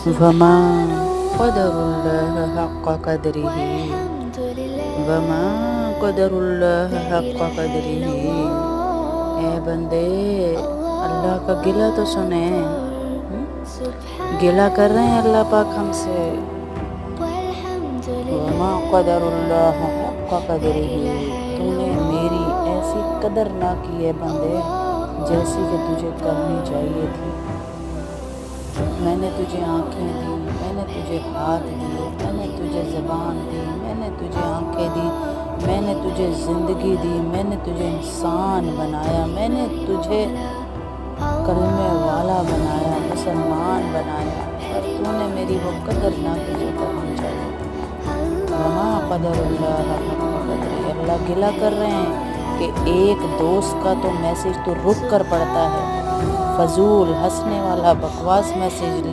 وما قدر اللہ حق قدرہ وما قدر اللہ حق قدرہ۔ اے بندے اللہ کا گلہ تو سنیں، گلہ کر رہے ہیں اللہ پاک ہم سے۔ وما قدر اللہ حق قدرہ، تم نے میری ایسی قدر نہ کی ہے بندے جیسی کہ تجھے کرنی چاہیے تھی۔ میں نے تجھے آنکھیں دی، میں نے تجھے ہاتھ دیے، میں نے تجھے زبان دی، میں نے تجھے آنکھیں دی، میں نے تجھے زندگی دی، میں نے تجھے انسان بنایا، میں نے تجھے کلمے والا بنایا، مسلمان بنایا، اور تو نے میری وہ قدر نہ کی جو کرنی چاہیے۔ وما قدر اللہ حق قدرہ، اللہ گلہ کر رہے ہیں کہ ایک دوست کا تو میسج تو رک کر پڑتا ہے، فضول ہنسنے والا بکواس میسج